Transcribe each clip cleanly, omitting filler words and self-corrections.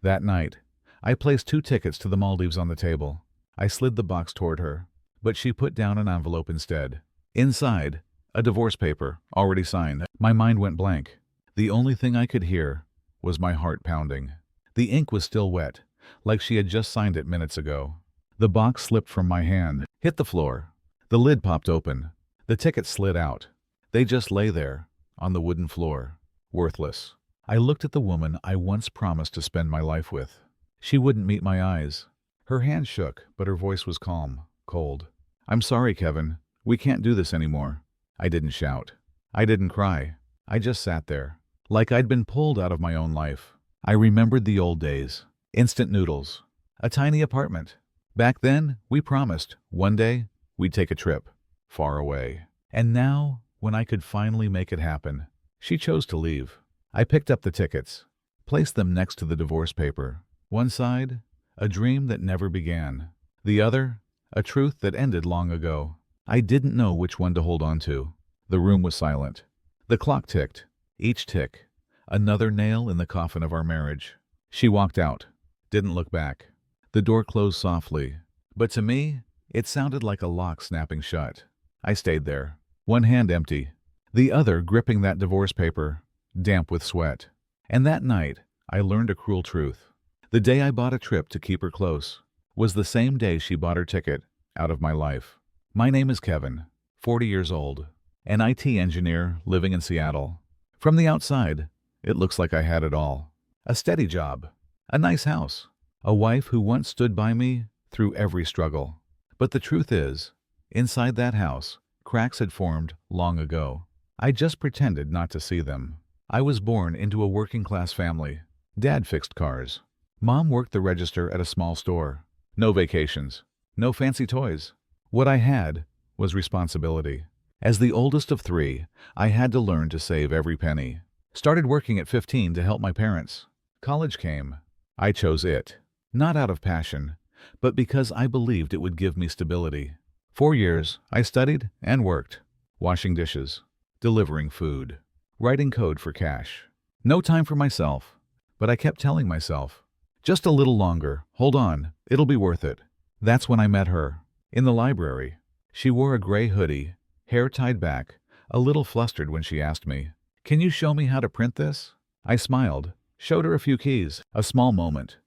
That night, I placed 2 tickets to the Maldives on the table. I slid the box toward her, but she put down an envelope instead. Inside, a divorce paper, already signed. My mind went blank. The only thing I could hear was my heart pounding. The ink was still wet, like she had just signed it minutes ago. The box slipped from my hand, hit the floor. The lid popped open. The tickets slid out. They just lay there, on the wooden floor, worthless. I looked at the woman I once promised to spend my life with. She wouldn't meet my eyes. Her hand shook, but her voice was calm, cold. "I'm sorry, Kevin. We can't do this anymore." I didn't shout. I didn't cry. I just sat there, like I'd been pulled out of my own life. I remembered the old days. Instant noodles. A tiny apartment. Back then, we promised, one day, we'd take a trip. Far away. And now, when I could finally make it happen, she chose to leave. I picked up the tickets, placed them next to the divorce paper. One side, a dream that never began. The other, a truth that ended long ago. I didn't know which one to hold on to. The room was silent. The clock ticked. Each tick, another nail in the coffin of our marriage. She walked out, didn't look back. The door closed softly, but to me, it sounded like a lock snapping shut. I stayed there, one hand empty, the other gripping that divorce paper, damp with sweat. And that night, I learned a cruel truth. The day I bought a trip to keep her close was the same day she bought her ticket out of my life. My name is Kevin, 40 years old, an IT engineer living in Seattle. From the outside, it looks like I had it all. A steady job, a nice house, a wife who once stood by me through every struggle. But the truth is, inside that house, cracks had formed long ago. I just pretended not to see them. I was born into a working-class family. Dad fixed cars. Mom worked the register at a small store. No vacations, no fancy toys. What I had was responsibility. As the oldest of 3, I had to learn to save every penny. Started working at 15 to help my parents. College came. I chose it. Not out of passion, but because I believed it would give me stability. 4 years, I studied and worked. Washing dishes, delivering food, writing code for cash. No time for myself, but I kept telling myself, just a little longer, hold on, it'll be worth it. That's when I met her. In the library. She wore a gray hoodie, hair tied back, a little flustered when she asked me, "Can you show me how to print this?" I smiled, showed her a few keys, a small moment.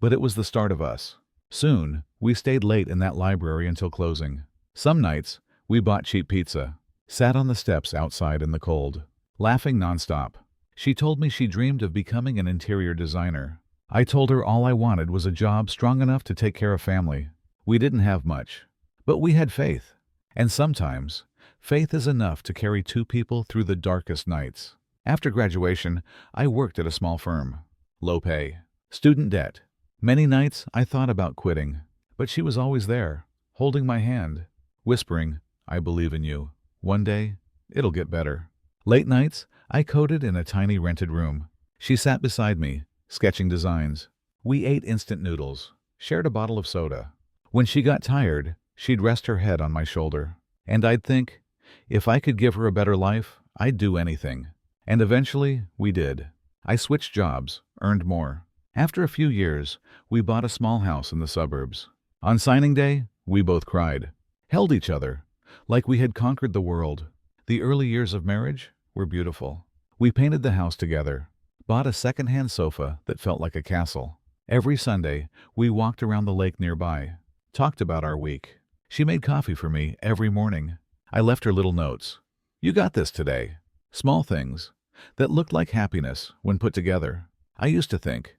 But it was the start of us. Soon, we stayed late in that library until closing. Some nights, we bought cheap pizza, sat on the steps outside in the cold, laughing nonstop. She told me she dreamed of becoming an interior designer. I told her all I wanted was a job strong enough to take care of family. We didn't have much, but we had faith. And sometimes, faith is enough to carry 2 people through the darkest nights. After graduation, I worked at a small firm. Low pay, student debt. Many nights I thought about quitting, but she was always there, holding my hand, whispering, "I believe in you. One day, it'll get better." Late nights, I coded in a tiny rented room. She sat beside me, sketching designs. We ate instant noodles, shared a bottle of soda. When she got tired, she'd rest her head on my shoulder. And I'd think, if I could give her a better life, I'd do anything. And eventually, we did. I switched jobs, earned more. After a few years, we bought a small house in the suburbs. On signing day, we both cried, held each other, like we had conquered the world. The early years of marriage were beautiful. We painted the house together, bought a second-hand sofa that felt like a castle. Every Sunday, we walked around the lake nearby, talked about our week. She made coffee for me every morning. I left her little notes. "You got this today." Small things that looked like happiness when put together. I used to think,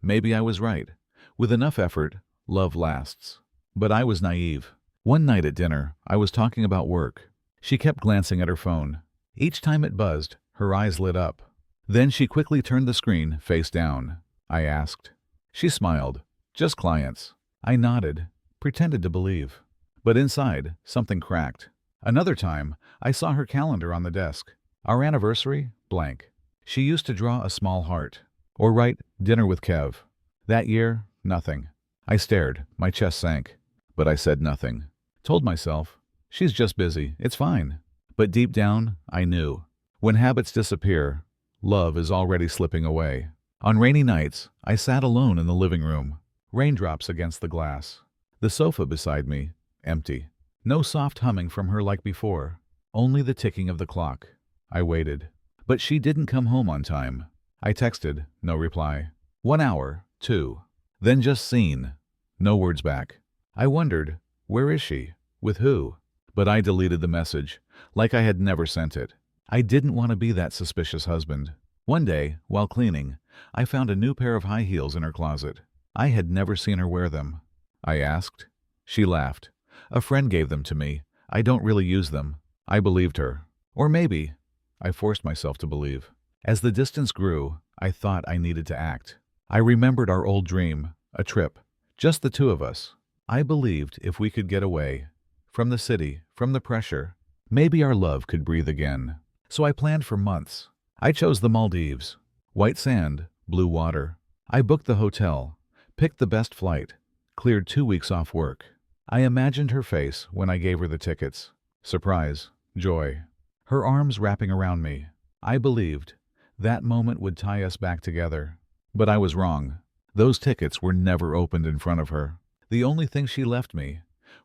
maybe I was right. With enough effort, love lasts. But I was naive. One night at dinner, I was talking about work. She kept glancing at her phone. Each time it buzzed, her eyes lit up. Then she quickly turned the screen face down. I asked. She smiled. "Just clients." I nodded, pretended to believe. But inside, something cracked. Another time, I saw her calendar on the desk. Our anniversary, blank. She used to draw a small heart. Or write, "Dinner with Kev." That year, nothing. I stared, my chest sank. But I said nothing. Told myself, she's just busy, it's fine. But deep down, I knew. When habits disappear, love is already slipping away. On rainy nights, I sat alone in the living room, raindrops against the glass. The sofa beside me, empty. No soft humming from her like before, only the ticking of the clock. I waited. But she didn't come home on time. I texted, no reply. 1 hour, 2. Then just seen. No words back. I wondered, where is she? With who? But I deleted the message, like I had never sent it. I didn't want to be that suspicious husband. One day, while cleaning, I found a new pair of high heels in her closet. I had never seen her wear them. I asked. She laughed. A friend gave them to me. I don't really use them. I believed her. Or maybe I forced myself to believe. As the distance grew, I thought I needed to act. I remembered our old dream, a trip, just the two of us. I believed if we could get away, from the city, from the pressure, maybe our love could breathe again. So I planned for months. I chose the Maldives. White sand, blue water. I booked the hotel, picked the best flight, cleared 2 weeks off work. I imagined her face when I gave her the tickets. Surprise, joy. Her arms wrapping around me. I believed that moment would tie us back together. But I was wrong. Those tickets were never opened in front of her. The only thing she left me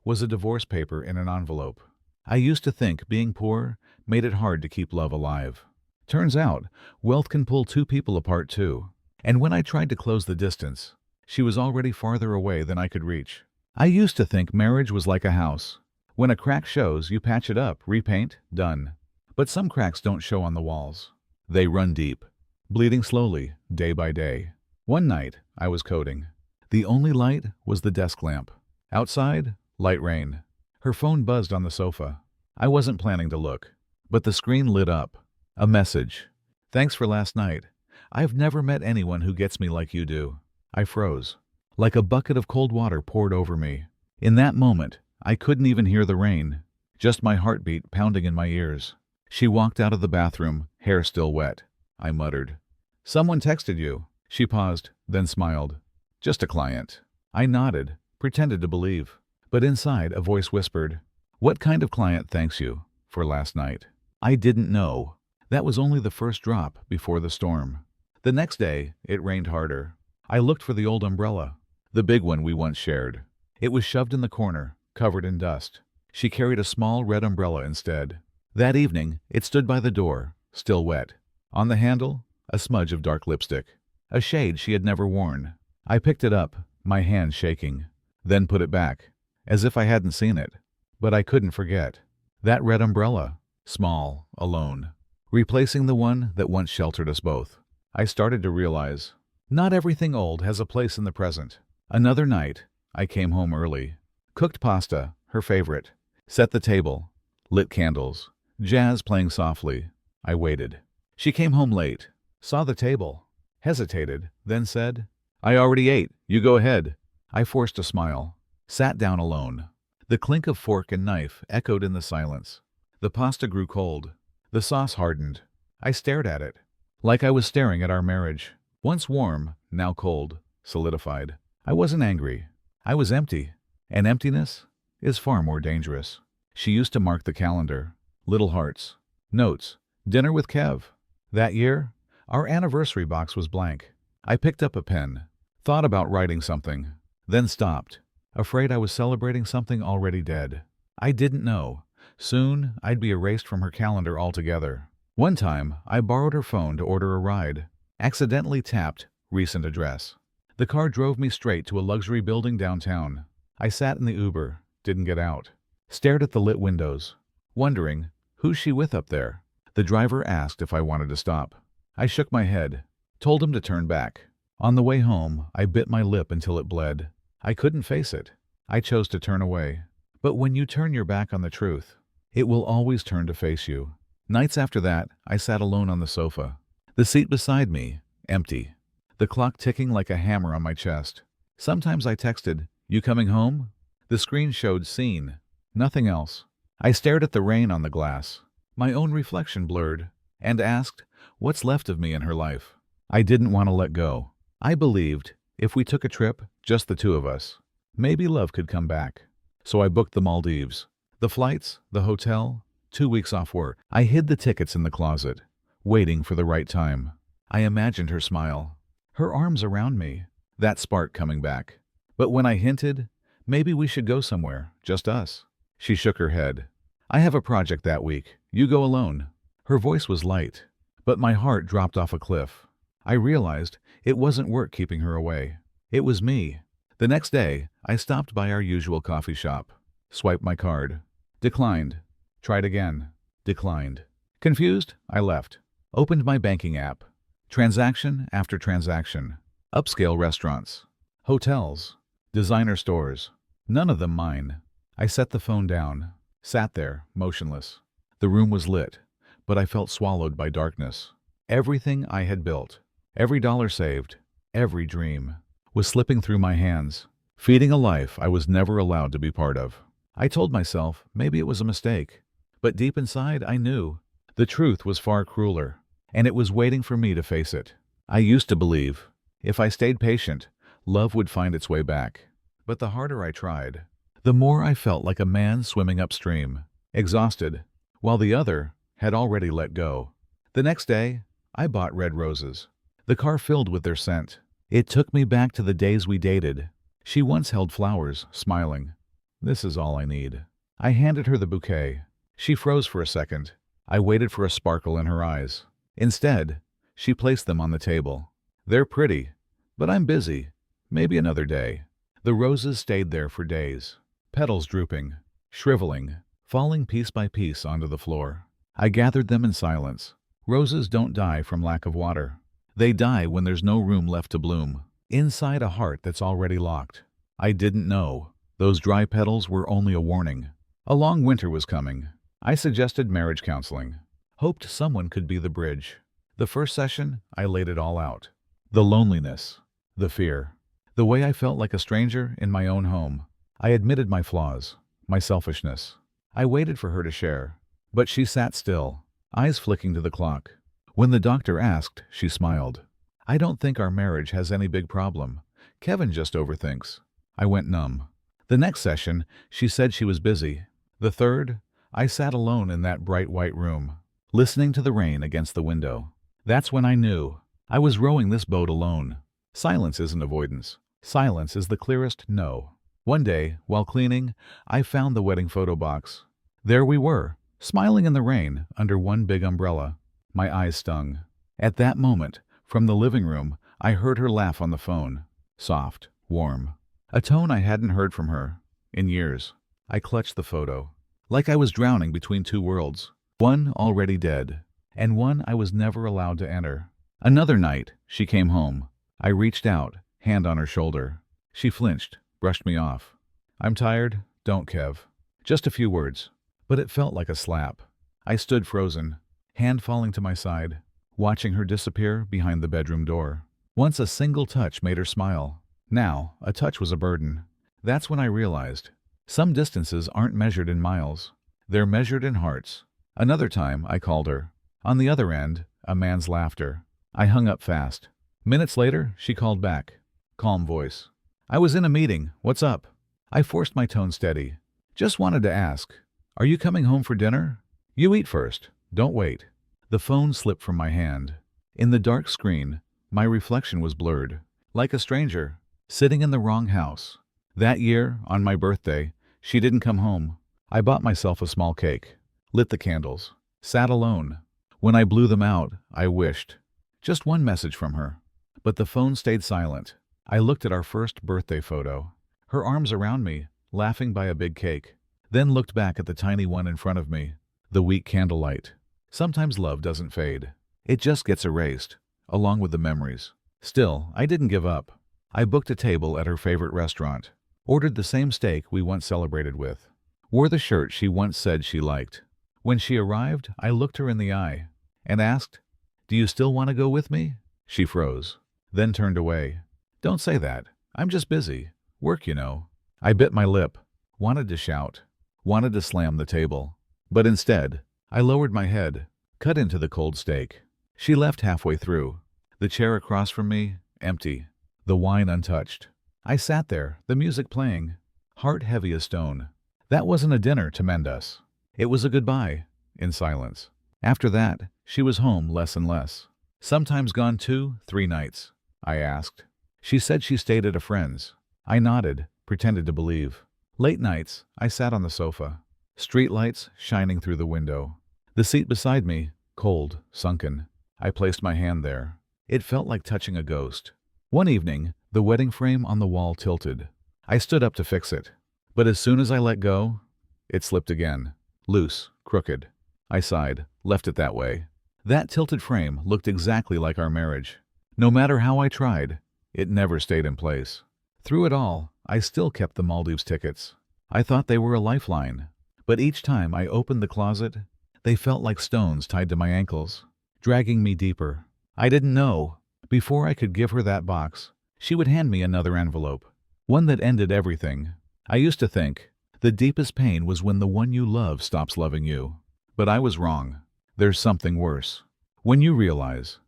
was a divorce paper in an envelope. I used to think being poor made it hard to keep love alive. Turns out, wealth can pull two people apart too. And when I tried to close the distance, she was already farther away than I could reach. I used to think marriage was like a house. When a crack shows, you patch it up, repaint, done. But some cracks don't show on the walls. They run deep, bleeding slowly, day by day. One night, I was coding. The only light was the desk lamp. Outside, light rain. Her phone buzzed on the sofa. I wasn't planning to look, but the screen lit up. A message. Thanks for last night. I've never met anyone who gets me like you do. I froze. Like a bucket of cold water poured over me. In that moment, I couldn't even hear the rain. Just my heartbeat pounding in my ears. She walked out of the bathroom, hair still wet. I muttered. Someone texted you. She paused, then smiled. Just a client. I nodded, pretended to believe. But inside, a voice whispered, what kind of client thanks you for last night? I didn't know. That was only the first drop before the storm. The next day, it rained harder. I looked for the old umbrella, the big one we once shared. It was shoved in the corner, covered in dust. She carried a small red umbrella instead. That evening, it stood by the door, still wet. On the handle, a smudge of dark lipstick, a shade she had never worn. I picked it up, my hand shaking, then put it back, as if I hadn't seen it. But I couldn't forget. That red umbrella, small, alone, replacing the one that once sheltered us both. I started to realize, not everything old has a place in the present. Another night, I came home early. Cooked pasta, her favorite. Set the table. Lit candles. Jazz playing softly. I waited. She came home late. Saw the table. Hesitated, then said, I already ate. You go ahead. I forced a smile. Sat down alone. The clink of fork and knife echoed in the silence. The pasta grew cold. The sauce hardened. I stared at it, like I was staring at our marriage. Once warm, now cold, solidified. I wasn't angry. I was empty. And emptiness is far more dangerous. She used to mark the calendar. Little hearts. Notes. Dinner with Kev. That year, our anniversary box was blank. I picked up a pen. Thought about writing something. Then stopped. Afraid I was celebrating something already dead. I didn't know. Soon, I'd be erased from her calendar altogether. One time, I borrowed her phone to order a ride. Accidentally tapped recent address. The car drove me straight to a luxury building downtown. I sat in the Uber, didn't get out. Stared at the lit windows, wondering, who's she with up there? The driver asked if I wanted to stop. I shook my head, told him to turn back. On the way home, I bit my lip until it bled. I couldn't face it. I chose to turn away. But when you turn your back on the truth, it will always turn to face you. Nights after that, I sat alone on the sofa. The seat beside me, empty. The clock ticking like a hammer on my chest. Sometimes I texted, you coming home? The screen showed seen. Nothing else. I stared at the rain on the glass, my own reflection blurred, and asked, what's left of me in her life? I didn't want to let go. I believed, if we took a trip, just the two of us, maybe love could come back. So I booked the Maldives. The flights, the hotel, 2 weeks off work. I hid the tickets in the closet, waiting for the right time. I imagined her smile. Her arms around me, that spark coming back. But when I hinted, maybe we should go somewhere, just us, she shook her head. I have a project that week. You go alone. Her voice was light, but my heart dropped off a cliff. I realized it wasn't work keeping her away. It was me. The next day, I stopped by our usual coffee shop, swiped my card. Declined. Tried again. Declined. Confused, I left. Opened my banking app. Transaction after transaction. Upscale restaurants. Hotels. Designer stores. None of them mine. I set the phone down. Sat there, motionless. The room was lit, but I felt swallowed by darkness. Everything I had built, every dollar saved, every dream, was slipping through my hands, feeding a life I was never allowed to be part of. I told myself maybe it was a mistake, but deep inside I knew the truth was far crueler, and it was waiting for me to face it. I used to believe if I stayed patient, love would find its way back. But the harder I tried, the more I felt like a man swimming upstream, exhausted, while the other had already let go. The next day, I bought red roses. The car filled with their scent. It took me back to the days we dated. She once held flowers, smiling. This is all I need. I handed her the bouquet. She froze for a second. I waited for a sparkle in her eyes. Instead, she placed them on the table. They're pretty, but I'm busy. Maybe another day. The roses stayed there for days, petals drooping, shriveling, falling piece by piece onto the floor. I gathered them in silence. Roses don't die from lack of water. They die when there's no room left to bloom, inside a heart that's already locked. I didn't know. Those dry petals were only a warning. A long winter was coming. I suggested marriage counseling. Hoped someone could be the bridge. The first session, I laid it all out. The loneliness, the fear, the way I felt like a stranger in my own home. I admitted my flaws, my selfishness. I waited for her to share, but she sat still, eyes flicking to the clock. When the doctor asked, she smiled. I don't think our marriage has any big problem. Kevin just overthinks. I went numb. The next session, she said she was busy. The third, I sat alone in that bright white room, listening to the rain against the window. That's when I knew I was rowing this boat alone. Silence isn't avoidance. Silence is the clearest no. One day, while cleaning, I found the wedding photo box. There we were, smiling in the rain under one big umbrella. My eyes stung. At that moment, from the living room, I heard her laugh on the phone. Soft, warm. A tone I hadn't heard from her in years. I clutched the photo, like I was drowning between two worlds. One already dead, and one I was never allowed to enter. Another night, she came home. I reached out, hand on her shoulder. She flinched, brushed me off. I'm tired, don't Kev. Just a few words, but it felt like a slap. I stood frozen, hand falling to my side, watching her disappear behind the bedroom door. Once a single touch made her smile. Now, a touch was a burden. That's when I realized, some distances aren't measured in miles. They're measured in hearts. Another time, I called her. On the other end, a man's laughter. I hung up fast. Minutes later, she called back. Calm voice. I was in a meeting. What's up? I forced my tone steady. Just wanted to ask, are you coming home for dinner? You eat first. Don't wait. The phone slipped from my hand. In the dark screen, my reflection was blurred. Like a stranger, sitting in the wrong house. That year, on my birthday, she didn't come home. I bought myself a small cake, lit the candles, sat alone. When I blew them out, I wished. Just one message from her. But the phone stayed silent. I looked at our first birthday photo. Her arms around me, laughing by a big cake. Then looked back at the tiny one in front of me, the weak candlelight. Sometimes love doesn't fade. It just gets erased, along with the memories. Still, I didn't give up. I booked a table at her favorite restaurant, ordered the same steak we once celebrated with, wore the shirt she once said she liked. When she arrived, I looked her in the eye and asked, "Do you still want to go with me?" She froze, then turned away. "Don't say that. I'm just busy. Work, you know." I bit my lip, wanted to shout, wanted to slam the table. But instead, I lowered my head, cut into the cold steak. She left halfway through. The chair across from me, empty. The wine untouched. I sat there, the music playing, heart heavy as stone. That wasn't a dinner to mend us. It was a goodbye, in silence. After that, she was home less and less. Sometimes gone 2, 3 nights. I asked. She said she stayed at a friend's. I nodded, pretended to believe. Late nights, I sat on the sofa. Streetlights shining through the window. The seat beside me, cold, sunken. I placed my hand there. It felt like touching a ghost. One evening, the wedding frame on the wall tilted. I stood up to fix it. But as soon as I let go, it slipped again. Loose, crooked. I sighed, left it that way. That tilted frame looked exactly like our marriage. No matter how I tried, it never stayed in place. Through it all, I still kept the Maldives tickets. I thought they were a lifeline. But each time I opened the closet, they felt like stones tied to my ankles, dragging me deeper. I didn't know. Before I could give her that box, she would hand me another envelope. One that ended everything. I used to think the deepest pain was when the one you love stops loving you. But I was wrong. There's something worse. When you realize,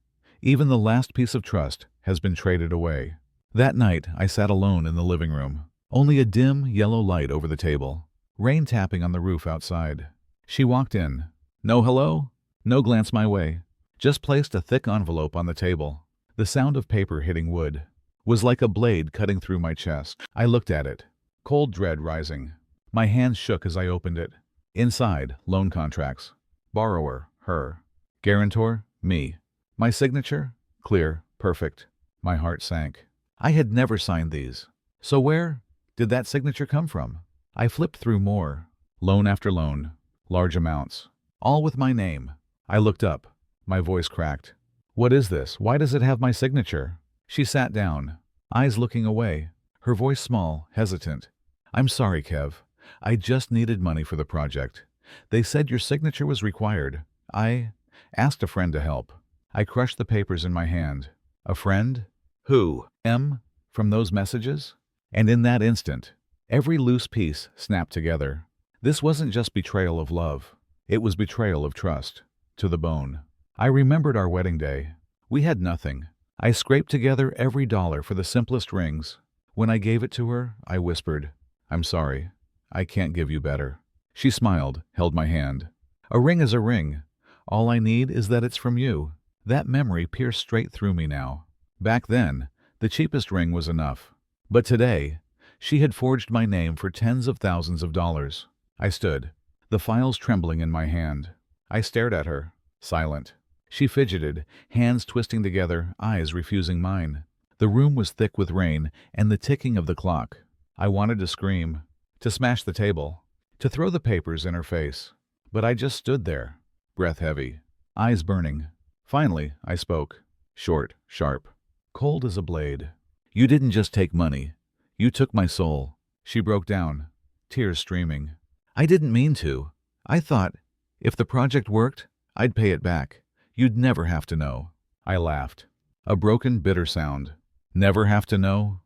even the last piece of trust has been traded away. That night, I sat alone in the living room. Only a dim, yellow light over the table. Rain tapping on the roof outside. She walked in. No hello, no glance my way. Just placed a thick envelope on the table. The sound of paper hitting wood was like a blade cutting through my chest. I looked at it, cold dread rising. My hands shook as I opened it. Inside, loan contracts. Borrower, her. Guarantor, me. My signature? Clear, perfect. My heart sank. I had never signed these. So where did that signature come from? I flipped through more. Loan after loan. Large amounts. All with my name. I looked up. My voice cracked. What is this? Why does it have my signature? She sat down, eyes looking away, her voice small, hesitant. I'm sorry, Kev. I just needed money for the project. They said your signature was required. I asked a friend to help. I crushed the papers in my hand. A friend? Who? M? From those messages? And in that instant, every loose piece snapped together. This wasn't just betrayal of love. It was betrayal of trust. To the bone. I remembered our wedding day. We had nothing. I scraped together every dollar for the simplest rings. When I gave it to her, I whispered, I'm sorry. I can't give you better. She smiled, held my hand. A ring is a ring. All I need is that it's from you. That memory pierced straight through me now. Back then, the cheapest ring was enough. But today, she had forged my name for tens of thousands of dollars. I stood, the files trembling in my hand. I stared at her, silent. She fidgeted, hands twisting together, eyes refusing mine. The room was thick with rain and the ticking of the clock. I wanted to scream, to smash the table, to throw the papers in her face. But I just stood there, breath heavy, eyes burning. Finally, I spoke, short, sharp, cold as a blade. You didn't just take money. You took my soul. She broke down, tears streaming. I didn't mean to. I thought, if the project worked, I'd pay it back. You'd never have to know. I laughed. A broken, bitter sound. Never have to know?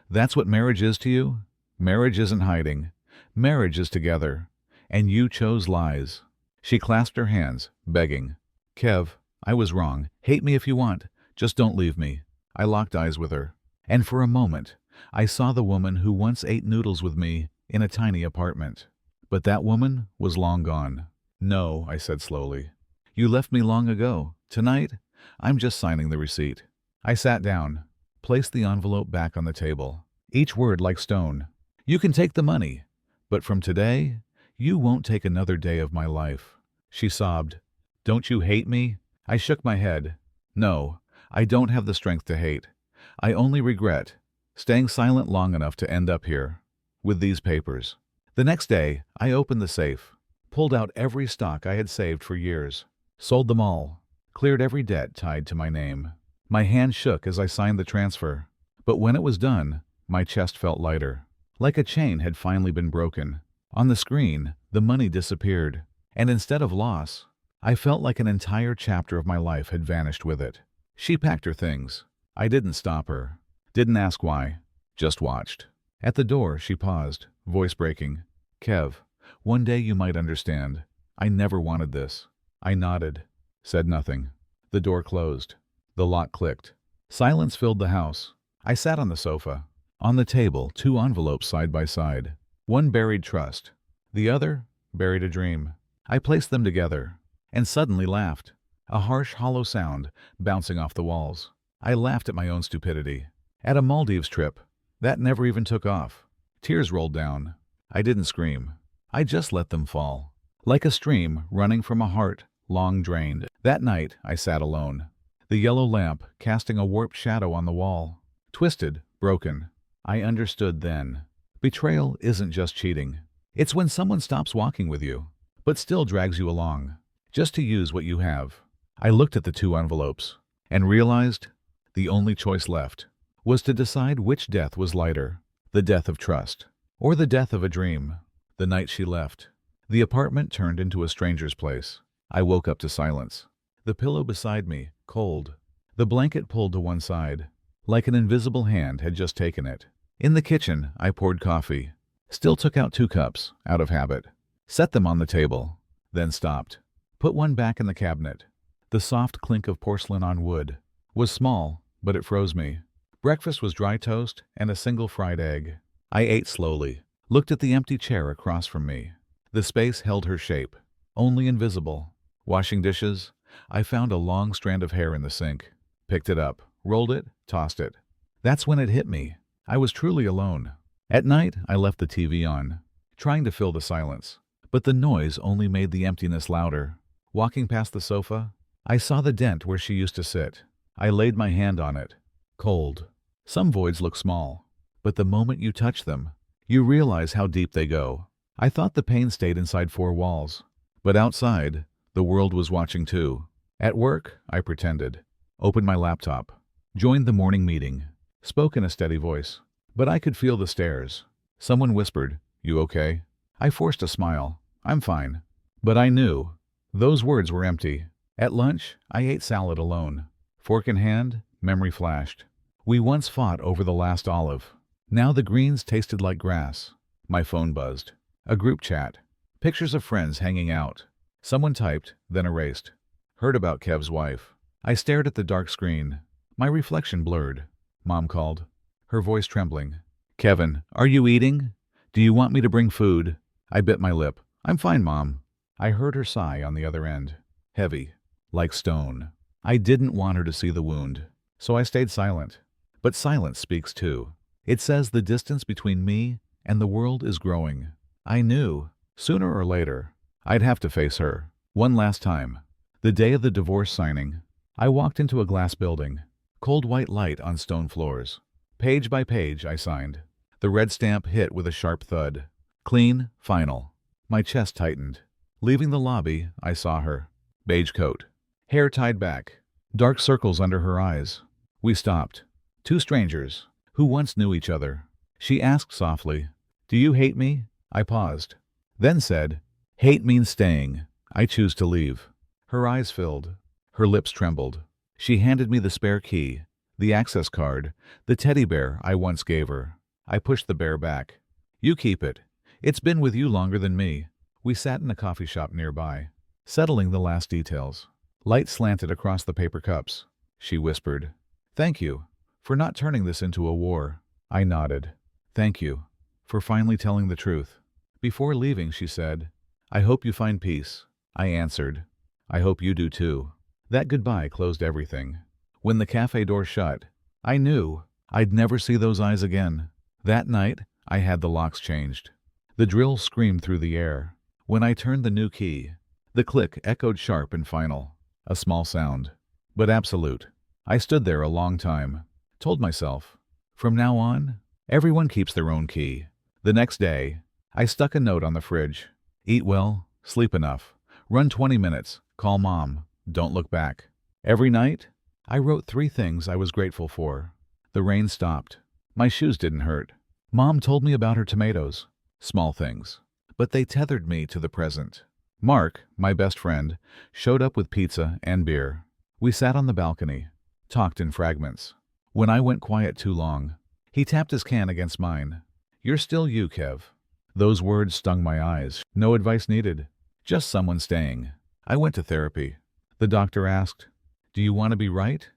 That's what marriage is to you? Marriage isn't hiding. Marriage is together. And you chose lies. She clasped her hands, begging. Kev, I was wrong. Hate me if you want. Just don't leave me. I locked eyes with her. And for a moment, I saw the woman who once ate noodles with me in a tiny apartment. But that woman was long gone. No, I said slowly. You left me long ago. Tonight, I'm just signing the receipt. I sat down, placed the envelope back on the table. Each word like stone. You can take the money, but from today, you won't take another day of my life. She sobbed. Don't you hate me? I shook my head. No, I don't have the strength to hate. I only regret staying silent long enough to end up here, with these papers. The next day, I opened the safe, pulled out every stock I had saved for years, sold them all, cleared every debt tied to my name. My hand shook as I signed the transfer, but when it was done, my chest felt lighter, like a chain had finally been broken. On the screen, the money disappeared, and instead of loss, I felt like an entire chapter of my life had vanished with it. She packed her things. I didn't stop her, didn't ask why, just watched. At the door, she paused, voice breaking. Kev, one day you might understand. I never wanted this. I nodded, said nothing. The door closed. The lock clicked. Silence filled the house. I sat on the sofa. On the table, 2 envelopes side by side. One buried trust. The other buried a dream. I placed them together and suddenly laughed. A harsh, hollow sound bouncing off the walls. I laughed at my own stupidity. At a Maldives trip, that never even took off. Tears rolled down. I didn't scream. I just let them fall. Like a stream running from a heart long drained. That night, I sat alone. The yellow lamp casting a warped shadow on the wall. Twisted, broken. I understood then. Betrayal isn't just cheating. It's when someone stops walking with you, but still drags you along, just to use what you have. I looked at the 2 envelopes and realized the only choice left was to decide which death was lighter, the death of trust, or the death of a dream. The night she left, the apartment turned into a stranger's place. I woke up to silence. The pillow beside me, cold. The blanket pulled to one side, like an invisible hand had just taken it. In the kitchen, I poured coffee. Still took out 2 cups, out of habit. Set them on the table, then stopped. Put one back in the cabinet. The soft clink of porcelain on wood was small, but it froze me. Breakfast was dry toast and a single fried egg. I ate slowly, looked at the empty chair across from me. The space held her shape, only invisible. Washing dishes, I found a long strand of hair in the sink. Picked it up, rolled it, tossed it. That's when it hit me. I was truly alone. At night, I left the TV on, trying to fill the silence. But the noise only made the emptiness louder. Walking past the sofa, I saw the dent where she used to sit. I laid my hand on it. Cold. Some voids look small, but the moment you touch them, you realize how deep they go. I thought the pain stayed inside 4 walls, but outside, the world was watching too. At work, I pretended. Opened my laptop. Joined the morning meeting. Spoke in a steady voice, but I could feel the stares. Someone whispered, "You okay?" I forced a smile. "I'm fine." But I knew. Those words were empty. At lunch, I ate salad alone. Fork in hand, memory flashed. We once fought over the last olive. Now the greens tasted like grass. My phone buzzed. A group chat. Pictures of friends hanging out. Someone typed, then erased. Heard about Kev's wife. I stared at the dark screen. My reflection blurred. Mom called, her voice trembling. "Kevin, are you eating? Do you want me to bring food?" I bit my lip. "I'm fine, Mom." I heard her sigh on the other end. Heavy. Like stone. I didn't want her to see the wound, so I stayed silent. But silence speaks too. It says the distance between me and the world is growing. I knew, sooner or later, I'd have to face her. One last time. The day of the divorce signing, I walked into a glass building. Cold white light on stone floors. Page by page, I signed. The red stamp hit with a sharp thud. Clean, final. My chest tightened. Leaving the lobby, I saw her. Beige coat. Hair tied back. Dark circles under her eyes. We stopped. 2 strangers, who once knew each other. She asked softly, "Do you hate me?" I paused. Then said, "Hate means staying. I choose to leave." Her eyes filled. Her lips trembled. She handed me the spare key, the access card, the teddy bear I once gave her. I pushed the bear back. "You keep it. It's been with you longer than me." We sat in a coffee shop nearby, settling the last details. Light slanted across the paper cups. She whispered, "Thank you for not turning this into a war." I nodded. "Thank you for finally telling the truth." Before leaving, she said, "I hope you find peace." I answered, "I hope you do too." That goodbye closed everything. When the cafe door shut, I knew I'd never see those eyes again. That night, I had the locks changed. The drill screamed through the air. When I turned the new key, the click echoed sharp and final. A small sound, but absolute. I stood there a long time, told myself, from now on, everyone keeps their own key. The next day, I stuck a note on the fridge. Eat well, sleep enough, run 20 minutes, call Mom, don't look back. Every night, I wrote 3 things I was grateful for. The rain stopped. My shoes didn't hurt. Mom told me about her tomatoes. Small things, but they tethered me to the present. Mark, my best friend, showed up with pizza and beer. We sat on the balcony, talked in fragments. When I went quiet too long, he tapped his can against mine. "You're still you, Kev." Those words stung my eyes. No advice needed, just someone staying. I went to therapy. The doctor asked, "Do you want to be right,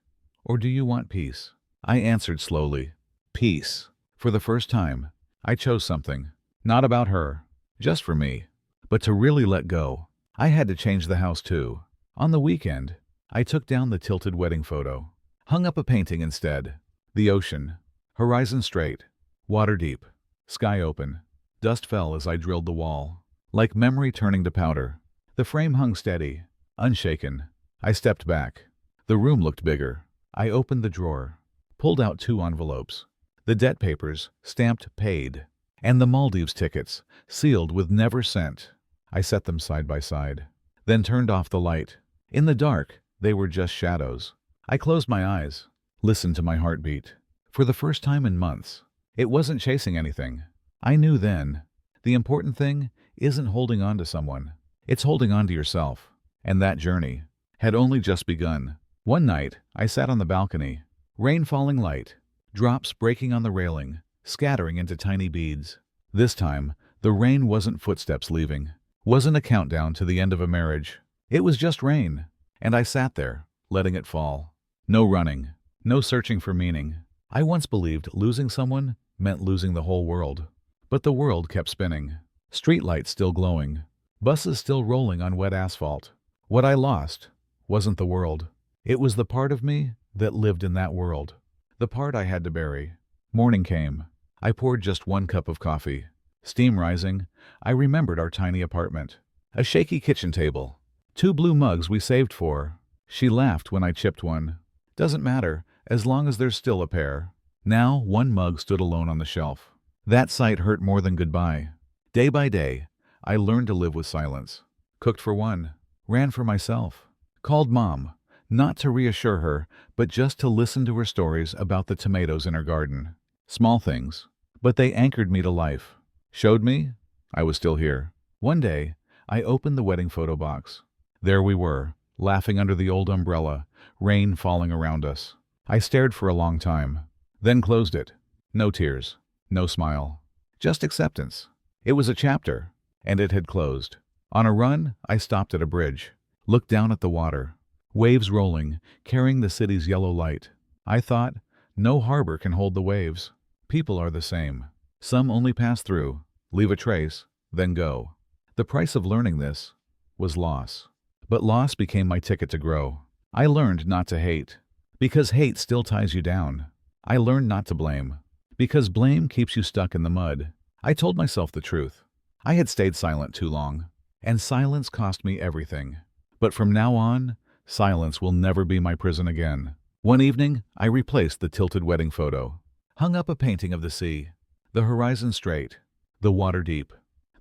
or do you want peace?" I answered slowly, "Peace." For the first time, I chose something. Not about her, just for me. But to really let go, I had to change the house too. On the weekend, I took down the tilted wedding photo. Hung up a painting instead. The ocean. Horizon straight. Water deep. Sky open. Dust fell as I drilled the wall. Like memory turning to powder. The frame hung steady. Unshaken. I stepped back. The room looked bigger. I opened the drawer. Pulled out 2 envelopes. The debt papers, stamped paid. And the Maldives tickets, sealed with never sent. I set them side by side. Then turned off the light. In the dark, they were just shadows. I closed my eyes. Listened to my heartbeat. For the first time in months, it wasn't chasing anything. I knew then, the important thing isn't holding on to someone. It's holding on to yourself. And that journey had only just begun. One night, I sat on the balcony. Rain falling light. Drops breaking on the railing, scattering into tiny beads. This time, the rain wasn't footsteps leaving. Wasn't a countdown to the end of a marriage. It was just rain. And I sat there, letting it fall. No running. No searching for meaning. I once believed losing someone meant losing the whole world. But the world kept spinning. Streetlights still glowing. Buses still rolling on wet asphalt. What I lost wasn't the world. It was the part of me that lived in that world. The part I had to bury. Morning came. I poured just 1 cup of coffee. Steam rising, I remembered our tiny apartment. A shaky kitchen table. 2 blue mugs we saved for. She laughed when I chipped one. Doesn't matter, as long as there's still a pair. Now 1 mug stood alone on the shelf. That sight hurt more than goodbye. Day by day, I learned to live with silence. Cooked for one. Ran for myself. Called Mom. Not to reassure her, but just to listen to her stories about the tomatoes in her garden. Small things, but they anchored me to life. Showed me I was still here. One day, I opened the wedding photo box. There we were, laughing under the old umbrella, rain falling around us. I stared for a long time, then closed it. No tears, no smile, just acceptance. It was a chapter, and it had closed. On a run, I stopped at a bridge, looked down at the water. Waves rolling, carrying the city's yellow light. I thought, no harbor can hold the waves. People are the same. Some only pass through, leave a trace, then go. The price of learning this was loss. But loss became my ticket to grow. I learned not to hate, because hate still ties you down. I learned not to blame, because blame keeps you stuck in the mud. I told myself the truth. I had stayed silent too long, and silence cost me everything. But from now on, silence will never be my prison again. One evening, I replaced the tilted wedding photo. Hung up a painting of the sea. The horizon straight. The water deep.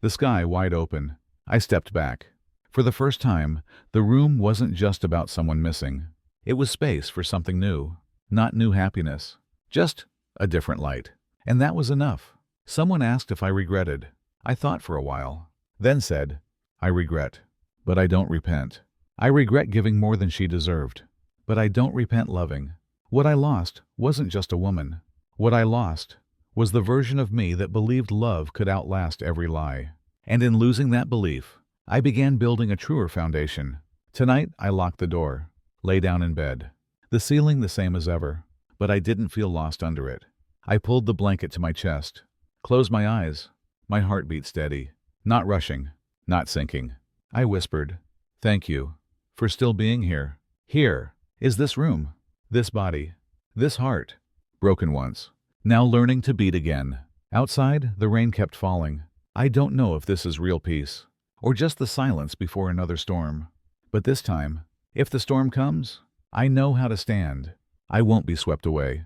The sky wide open. I stepped back. For the first time, the room wasn't just about someone missing. It was space for something new. Not new happiness. Just a different light. And that was enough. Someone asked if I regretted. I thought for a while. Then said, I regret. But I don't repent. I regret giving more than she deserved, but I don't repent loving. What I lost wasn't just a woman. What I lost was the version of me that believed love could outlast every lie. And in losing that belief, I began building a truer foundation. Tonight, I locked the door, lay down in bed. The ceiling the same as ever, but I didn't feel lost under it. I pulled the blanket to my chest, closed my eyes, my heart beat steady, not rushing, not sinking. I whispered, thank you. For still being here. Here is this room, this body, this heart, broken once, now learning to beat again. Outside, the rain kept falling. I don't know if this is real peace, or just the silence before another storm. But this time, if the storm comes, I know how to stand. I won't be swept away.